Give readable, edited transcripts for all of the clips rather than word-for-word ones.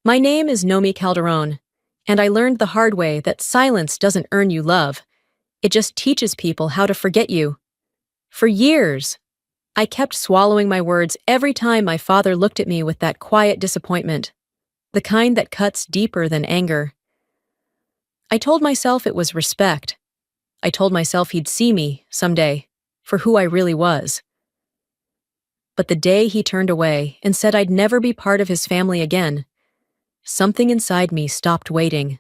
My name is Nomi Calderon, and I learned the hard way that silence doesn't earn you love. It just teaches people how to forget you. For years, I kept swallowing my words every time my father looked at me with that quiet disappointment, the kind that cuts deeper than anger. I told myself it was respect. I told myself he'd see me, someday, for who I really was. But the day he turned away and said I'd never be part of his family again, something inside me stopped waiting.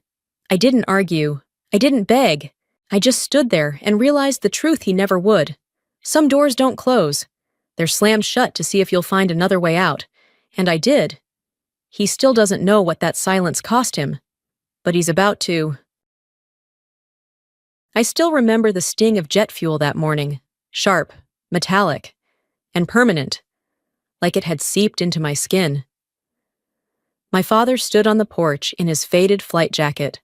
I didn't argue. I didn't beg. I just stood there and realized the truth he never would. Some doors don't close. They're slammed shut to see if you'll find another way out. And I did. He still doesn't know what that silence cost him. But he's about to. I still remember the sting of jet fuel that morning. Sharp, metallic, and permanent. Like it had seeped into my skin. My father stood on the porch in his faded flight jacket,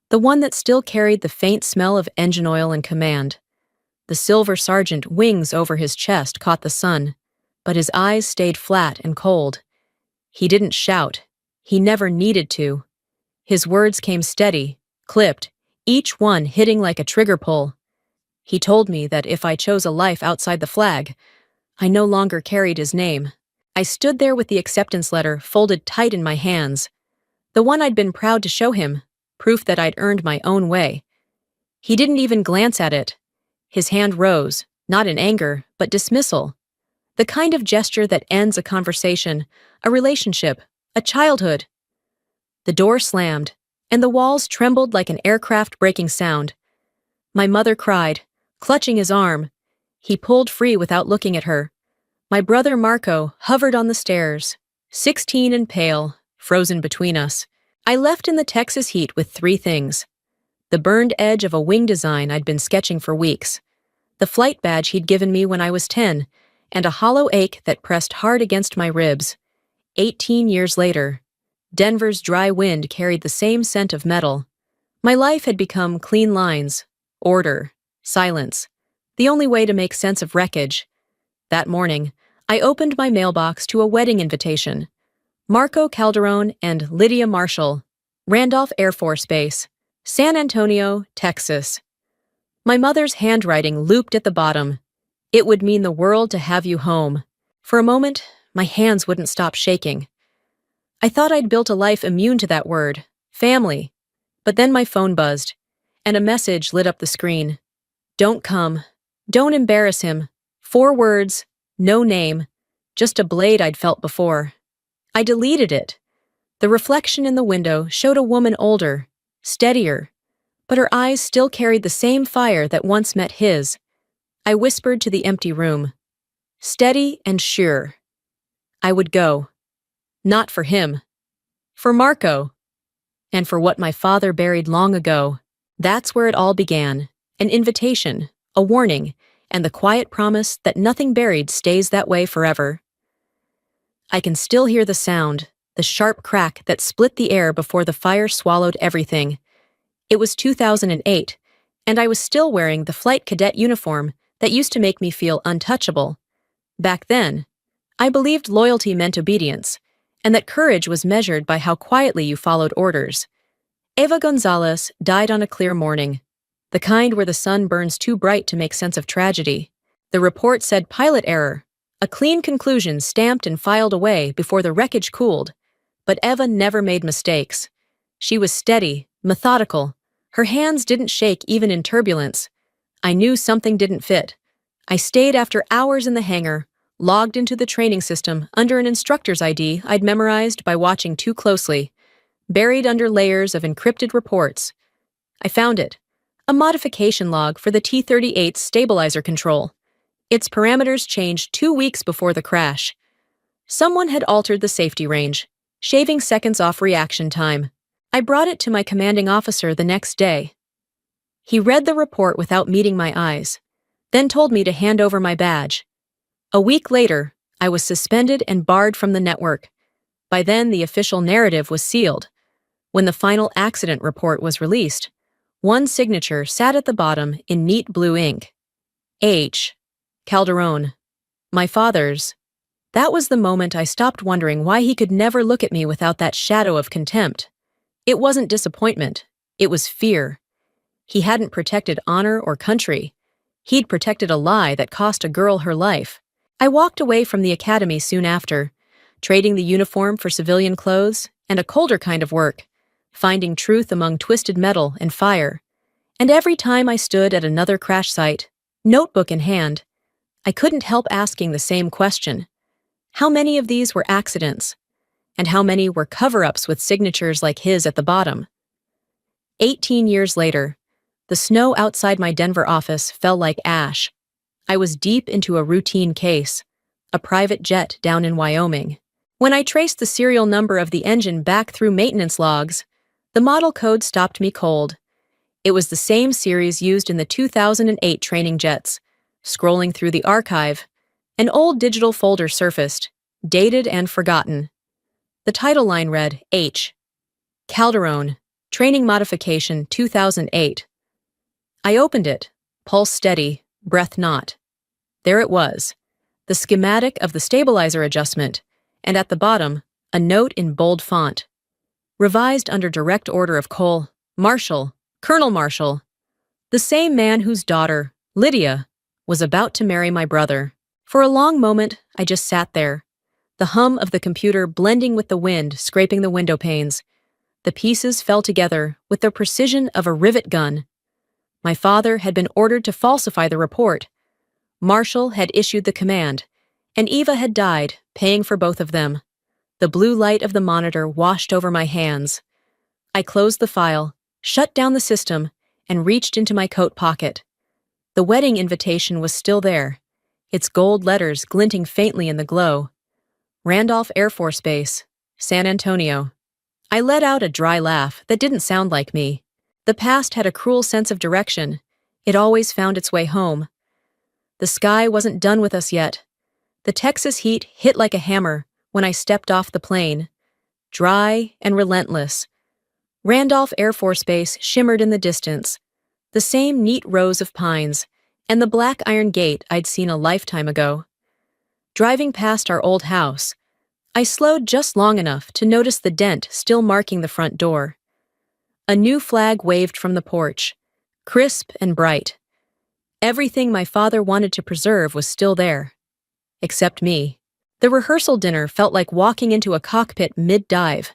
the one that still carried the faint smell of engine oil and command. The silver sergeant wings over his chest caught the sun, but his eyes stayed flat and cold. He didn't shout. He never needed to. His words came steady, clipped, each one hitting like a trigger pull. He told me that if I chose a life outside the flag, I no longer carried his name. I stood there with the acceptance letter folded tight in my hands, the one I'd been proud to show him, proof that I'd earned my own way. He didn't even glance at it. His hand rose, not in anger, but dismissal. The kind of gesture that ends a conversation, a relationship, a childhood. The door slammed, and the walls trembled like an aircraft breaking sound. My mother cried, clutching his arm. He pulled free without looking at her. My brother Marco hovered on the stairs, 16 and pale, frozen between us. I left in the Texas heat with 3 things. The burned edge of a wing design I'd been sketching for weeks, the flight badge he'd given me when I was 10, and a hollow ache that pressed hard against my ribs. 18 years later, Denver's dry wind carried the same scent of metal. My life had become clean lines, order, silence, the only way to make sense of wreckage. That morning, I opened my mailbox to a wedding invitation. Marco Calderon and Lydia Marshall, Randolph Air Force Base, San Antonio, Texas. My mother's handwriting looped at the bottom. It would mean the world to have you home. For a moment, my hands wouldn't stop shaking. I thought I'd built a life immune to that word, family. But then my phone buzzed, and a message lit up the screen. Don't come. Don't embarrass him. 4 words, no name, just a blade I'd felt before. I deleted it. The reflection in the window showed a woman older, steadier, but her eyes still carried the same fire that once met his. I whispered to the empty room. Steady and sure. I would go. Not for him. For Marco. And for what my father buried long ago. That's where it all began. An invitation, a warning, and the quiet promise that nothing buried stays that way forever. I can still hear the sound, the sharp crack that split the air before the fire swallowed everything. It was 2008, and I was still wearing the flight cadet uniform that used to make me feel untouchable. Back then, I believed loyalty meant obedience, and that courage was measured by how quietly you followed orders. Eva Gonzalez died on a clear morning, the kind where the sun burns too bright to make sense of tragedy. The report said pilot error, a clean conclusion stamped and filed away before the wreckage cooled. But Eva never made mistakes. She was steady, methodical. Her hands didn't shake even in turbulence. I knew something didn't fit. I stayed after hours in the hangar, logged into the training system under an instructor's ID I'd memorized by watching too closely, buried under layers of encrypted reports. I found it. A modification log for the T-38's stabilizer control. Its parameters changed 2 weeks before the crash. Someone had altered the safety range, shaving seconds off reaction time. I brought it to my commanding officer the next day. He read the report without meeting my eyes, then told me to hand over my badge. A week later, I was suspended and barred from the network. By then, the official narrative was sealed. When the final accident report was released, one signature sat at the bottom in neat blue ink. H. Calderon. My father's. That was the moment I stopped wondering why he could never look at me without that shadow of contempt. It wasn't disappointment. It was fear. He hadn't protected honor or country. He'd protected a lie that cost a girl her life. I walked away from the academy soon after, trading the uniform for civilian clothes and a colder kind of work, finding truth among twisted metal and fire. And every time I stood at another crash site, notebook in hand, I couldn't help asking the same question. How many of these were accidents? And how many were cover-ups with signatures like his at the bottom? 18 years later, the snow outside my Denver office fell like ash. I was deep into a routine case, a private jet down in Wyoming. When I traced the serial number of the engine back through maintenance logs, the model code stopped me cold. It was the same series used in the 2008 training jets. Scrolling through the archive, an old digital folder surfaced, dated and forgotten. The title line read, H. Calderon, Training Modification 2008. I opened it, pulse steady, breath not. There it was, the schematic of the stabilizer adjustment, and at the bottom, a note in bold font. Revised under direct order of Cole Marshall, Colonel Marshall, the same man whose daughter, Lydia, was about to marry my brother. For a long moment, I just sat there, the hum of the computer blending with the wind scraping the window panes. The pieces fell together with the precision of a rivet gun. My father had been ordered to falsify the report. Marshall had issued the command, and Eva had died, paying for both of them. The blue light of the monitor washed over my hands. I closed the file, shut down the system, and reached into my coat pocket. The wedding invitation was still there, its gold letters glinting faintly in the glow. Randolph Air Force Base, San Antonio. I let out a dry laugh that didn't sound like me. The past had a cruel sense of direction. It always found its way home. The sky wasn't done with us yet. The Texas heat hit like a hammer when I stepped off the plane. Dry and relentless. Randolph Air Force Base shimmered in the distance. The same neat rows of pines, and the black iron gate I'd seen a lifetime ago. Driving past our old house, I slowed just long enough to notice the dent still marking the front door. A new flag waved from the porch, crisp and bright. Everything my father wanted to preserve was still there. Except me. The rehearsal dinner felt like walking into a cockpit mid-dive.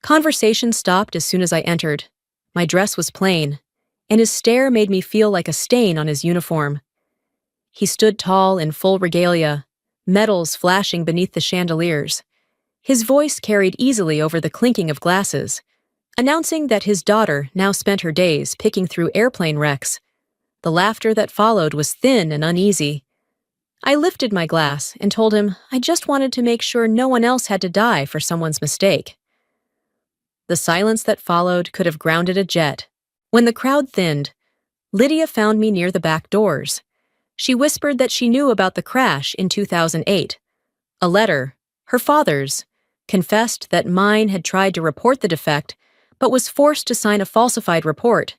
Conversation stopped as soon as I entered. My dress was plain, and his stare made me feel like a stain on his uniform. He stood tall in full regalia, medals flashing beneath the chandeliers. His voice carried easily over the clinking of glasses, announcing that his daughter now spent her days picking through airplane wrecks. The laughter that followed was thin and uneasy. I lifted my glass and told him I just wanted to make sure no one else had to die for someone's mistake. The silence that followed could have grounded a jet. When the crowd thinned, Lydia found me near the back doors. She whispered that she knew about the crash in 2008. A letter, her father's, confessed that mine had tried to report the defect, but was forced to sign a falsified report.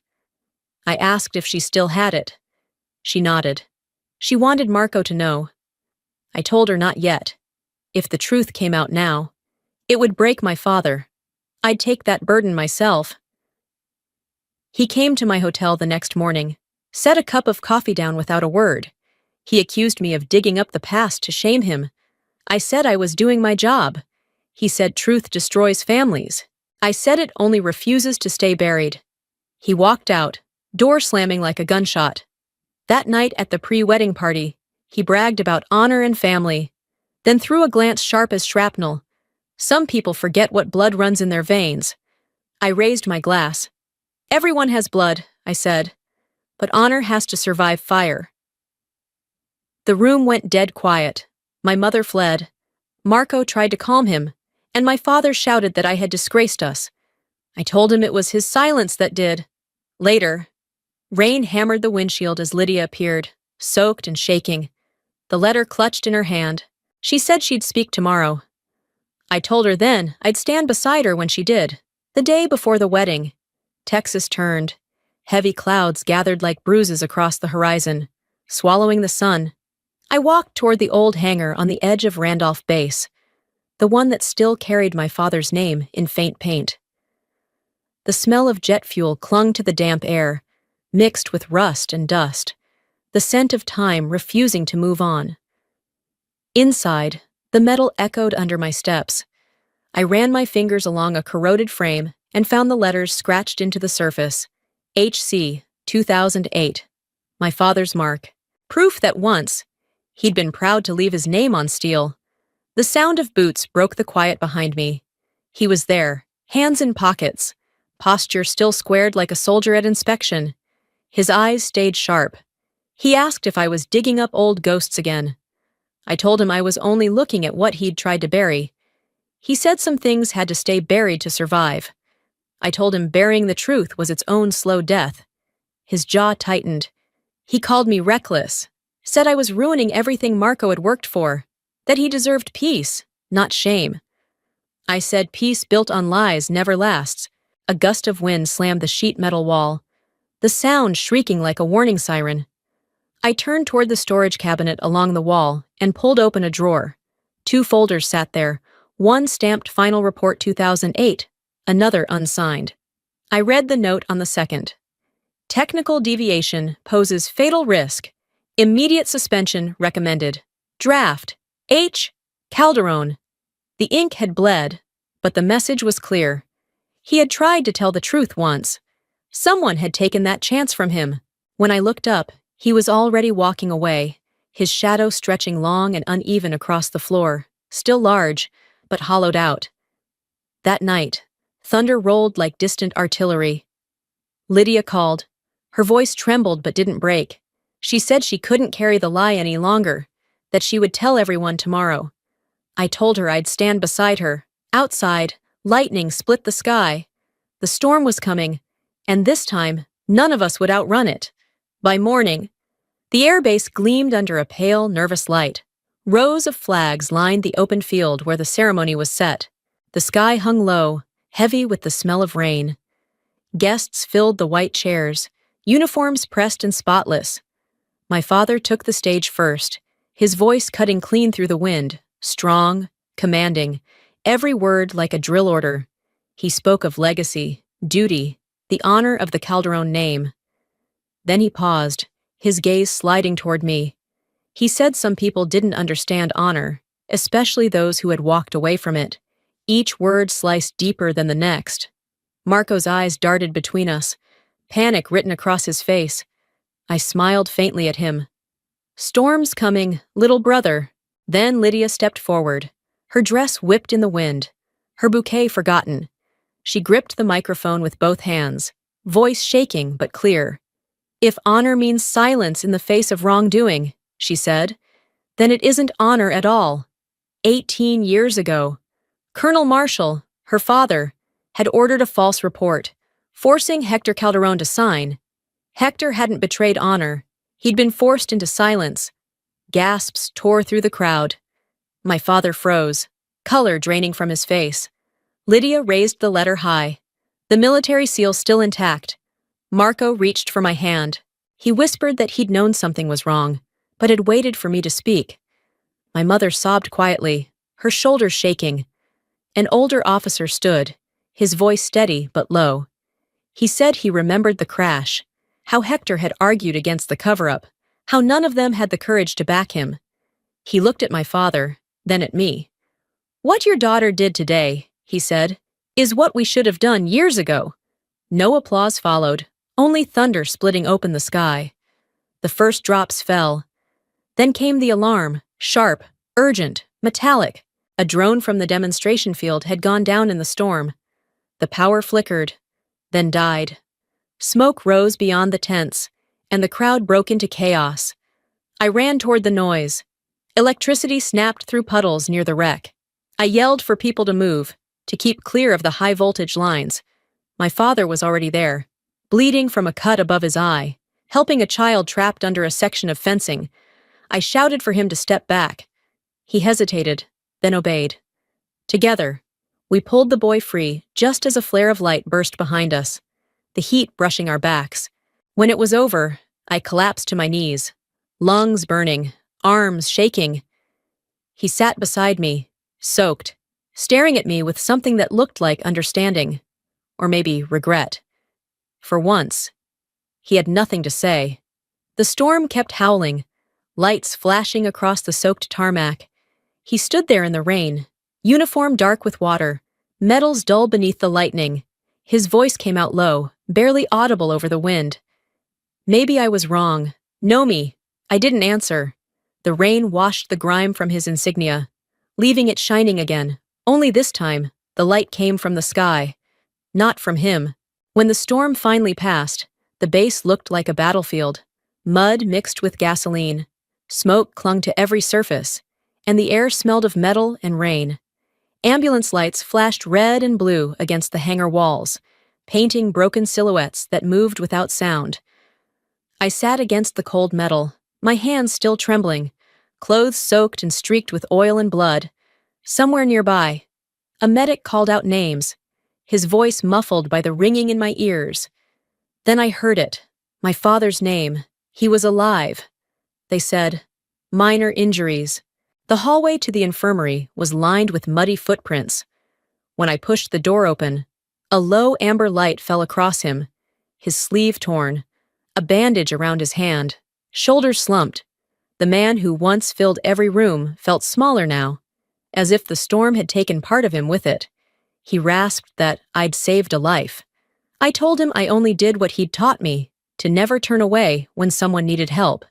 I asked if she still had it. She nodded. She wanted Marco to know. I told her not yet. If the truth came out now, it would break my father. I'd take that burden myself. He came to my hotel the next morning, set a cup of coffee down without a word. He accused me of digging up the past to shame him. I said I was doing my job. He said truth destroys families. I said it only refuses to stay buried. He walked out, door slamming like a gunshot. That night at the pre-wedding party, he bragged about honor and family, then threw a glance sharp as shrapnel. Some people forget what blood runs in their veins. I raised my glass. Everyone has blood, I said, but honor has to survive fire. The room went dead quiet. My mother fled. Marco tried to calm him, and my father shouted that I had disgraced us. I told him it was his silence that did. Later, rain hammered the windshield as Lydia appeared, soaked and shaking, the letter clutched in her hand. She said she'd speak tomorrow. I told her then I'd stand beside her when she did, the day before the wedding. Texas turned. Heavy clouds gathered like bruises across the horizon, swallowing the sun. I walked toward the old hangar on the edge of Randolph Base, the one that still carried my father's name in faint paint. The smell of jet fuel clung to the damp air, mixed with rust and dust, the scent of time refusing to move on. Inside, the metal echoed under my steps. I ran my fingers along a corroded frame and found the letters scratched into the surface. HC 2008, my father's mark. Proof that once, he'd been proud to leave his name on steel. The sound of boots broke the quiet behind me. He was there, hands in pockets, posture still squared like a soldier at inspection. His eyes stayed sharp. He asked if I was digging up old ghosts again. I told him I was only looking at what he'd tried to bury. He said some things had to stay buried to survive. I told him burying the truth was its own slow death. His jaw tightened. He called me reckless, said I was ruining everything Marco had worked for, that he deserved peace, not shame. I said peace built on lies never lasts. A gust of wind slammed the sheet metal wall, the sound shrieking like a warning siren. I turned toward the storage cabinet along the wall and pulled open a drawer. 2 folders sat there, one stamped Final Report 2008, another unsigned. I read the note on the second. Technical deviation poses fatal risk. Immediate suspension recommended. Draft. H. Calderon. The ink had bled, but the message was clear. He had tried to tell the truth once. Someone had taken that chance from him. When I looked up, he was already walking away, his shadow stretching long and uneven across the floor, still large, but hollowed out. That night, thunder rolled like distant artillery. Lydia called. Her voice trembled but didn't break. She said she couldn't carry the lie any longer, that she would tell everyone tomorrow. I told her I'd stand beside her. Outside, lightning split the sky. The storm was coming, and this time, none of us would outrun it. By morning, the airbase gleamed under a pale, nervous light. Rows of flags lined the open field where the ceremony was set. The sky hung low, heavy with the smell of rain. Guests filled the white chairs, uniforms pressed and spotless. My father took the stage first, his voice cutting clean through the wind, strong, commanding, every word like a drill order. He spoke of legacy, duty, the honor of the Calderon name. Then he paused, his gaze sliding toward me. He said some people didn't understand honor, especially those who had walked away from it. Each word sliced deeper than the next. Marco's eyes darted between us, panic written across his face. I smiled faintly at him. Storm's coming, little brother. Then Lydia stepped forward. Her dress whipped in the wind, her bouquet forgotten. She gripped the microphone with both hands, voice shaking but clear. If honor means silence in the face of wrongdoing, she said, then it isn't honor at all. 18 years ago, Colonel Marshall, her father, had ordered a false report, forcing Hector Calderon to sign. Hector hadn't betrayed honor. He'd been forced into silence. Gasps tore through the crowd. My father froze, color draining from his face. Lydia raised the letter high, the military seal still intact. Marco reached for my hand. He whispered that he'd known something was wrong, but had waited for me to speak. My mother sobbed quietly, her shoulders shaking. An older officer stood, his voice steady but low. He said he remembered the crash, how Hector had argued against the cover-up, how none of them had the courage to back him. He looked at my father, then at me. What your daughter did today, he said, is what we should have done years ago. No applause followed, only thunder splitting open the sky. The first drops fell. Then came the alarm, sharp, urgent, metallic. A drone from the demonstration field had gone down in the storm. The power flickered, then died. Smoke rose beyond the tents, and the crowd broke into chaos. I ran toward the noise. Electricity snapped through puddles near the wreck. I yelled for people to move, to keep clear of the high-voltage lines. My father was already there, bleeding from a cut above his eye, helping a child trapped under a section of fencing. I shouted for him to step back. He hesitated, then obeyed. Together, we pulled the boy free just as a flare of light burst behind us, the heat brushing our backs. When it was over, I collapsed to my knees, lungs burning, arms shaking. He sat beside me, soaked, staring at me with something that looked like understanding, or maybe regret. For once, he had nothing to say. The storm kept howling, lights flashing across the soaked tarmac. He stood there in the rain, uniform dark with water, metals dull beneath the lightning. His voice came out low, barely audible over the wind. Maybe I was wrong. Nomi. I didn't answer. The rain washed the grime from his insignia, leaving it shining again. Only this time, the light came from the sky, not from him. When the storm finally passed, the base looked like a battlefield. Mud mixed with gasoline. Smoke clung to every surface, and the air smelled of metal and rain. Ambulance lights flashed red and blue against the hangar walls, painting broken silhouettes that moved without sound. I sat against the cold metal, my hands still trembling, clothes soaked and streaked with oil and blood. Somewhere nearby, a medic called out names, his voice muffled by the ringing in my ears. Then I heard it, my father's name. He was alive. They said, minor injuries. The hallway to the infirmary was lined with muddy footprints. When I pushed the door open, a low amber light fell across him, his sleeve torn, a bandage around his hand, shoulders slumped. The man who once filled every room felt smaller now, as if the storm had taken part of him with it. He rasped that I'd saved a life. I told him I only did what he'd taught me, to never turn away when someone needed help.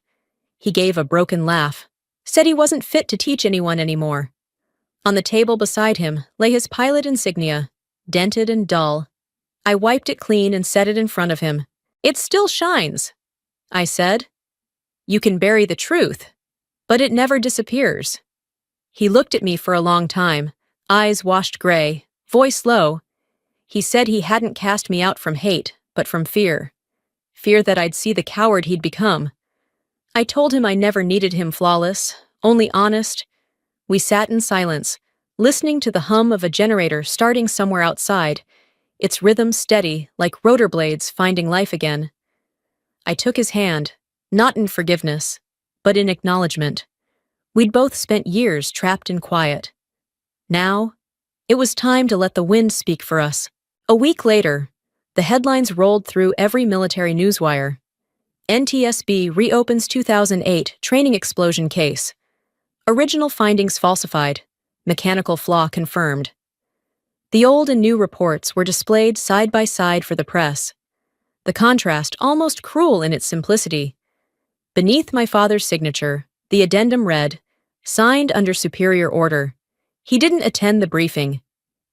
He gave a broken laugh, said he wasn't fit to teach anyone anymore. On the table beside him lay his pilot insignia, dented and dull. I wiped it clean and set it in front of him. It still shines, I said. You can bury the truth, but it never disappears. He looked at me for a long time, eyes washed gray, voice low. He said he hadn't cast me out from hate, but from fear. Fear that I'd see the coward he'd become. I told him I never needed him flawless, only honest. We sat in silence, listening to the hum of a generator starting somewhere outside, its rhythm steady like rotor blades finding life again. I took his hand, not in forgiveness, but in acknowledgement. We'd both spent years trapped in quiet. Now, it was time to let the wind speak for us. A week later, the headlines rolled through every military newswire. NTSB reopens 2008 training explosion case. Original findings falsified. Mechanical flaw confirmed. The old and new reports were displayed side by side for the press. The contrast almost cruel in its simplicity. Beneath my father's signature, the addendum read, signed under superior order. He didn't attend the briefing.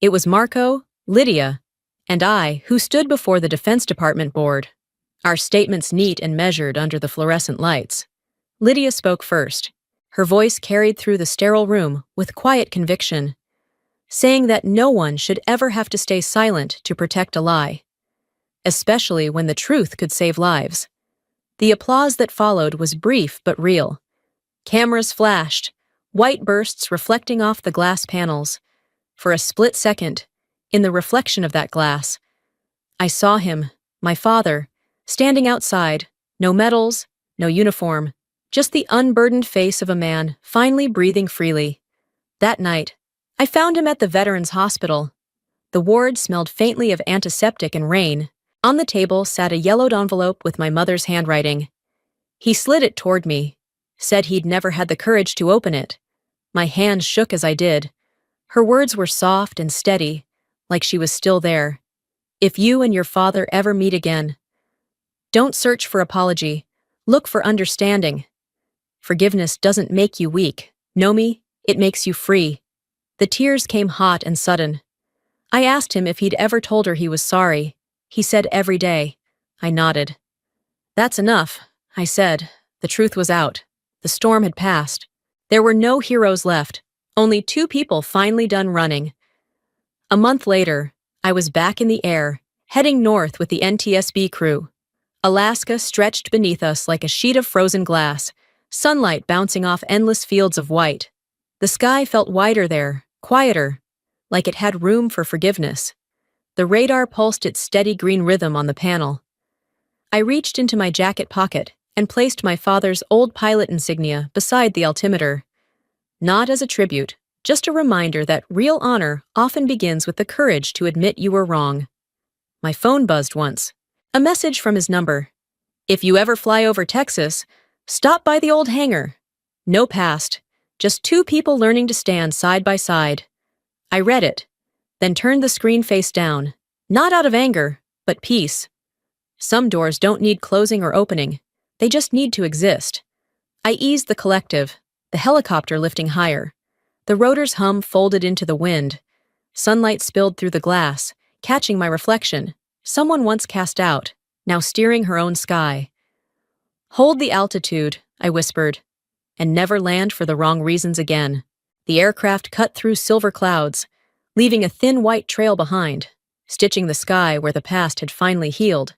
It was Marco, Lydia, and I who stood before the Defense Department board, our statements neat and measured under the fluorescent lights. Lydia spoke first. Her voice carried through the sterile room with quiet conviction, saying that no one should ever have to stay silent to protect a lie, especially when the truth could save lives. The applause that followed was brief but real. Cameras flashed, white bursts reflecting off the glass panels. For a split second, in the reflection of that glass, I saw him, my father, standing outside, no medals, no uniform, just the unburdened face of a man finally breathing freely. That night, I found him at the Veterans Hospital. The ward smelled faintly of antiseptic and rain. On the table sat a yellowed envelope with my mother's handwriting. He slid it toward me, said he'd never had the courage to open it. My hand shook as I did. Her words were soft and steady, like she was still there. If you and your father ever meet again, don't search for apology. Look for understanding. Forgiveness doesn't make you weak. Nomi, it makes you free. The tears came hot and sudden. I asked him if he'd ever told her he was sorry. He said every day. I nodded. That's enough, I said. The truth was out. The storm had passed. There were no heroes left, only 2 people finally done running. A month later, I was back in the air, heading north with the NTSB crew. Alaska stretched beneath us like a sheet of frozen glass, sunlight bouncing off endless fields of white. The sky felt wider there, quieter, like it had room for forgiveness. The radar pulsed its steady green rhythm on the panel. I reached into my jacket pocket and placed my father's old pilot insignia beside the altimeter. Not as a tribute, just a reminder that real honor often begins with the courage to admit you were wrong. My phone buzzed once. A message from his number. If you ever fly over Texas, stop by the old hangar. No past, just two people learning to stand side by side. I read it, then turned the screen face down, not out of anger, but peace. Some doors don't need closing or opening, they just need to exist. I eased the collective, the helicopter lifting higher. The rotor's hum folded into the wind. Sunlight spilled through the glass, catching my reflection. Someone once cast out, now steering her own sky. Hold the altitude, I whispered, and never land for the wrong reasons again. The aircraft cut through silver clouds, leaving a thin white trail behind, stitching the sky where the past had finally healed.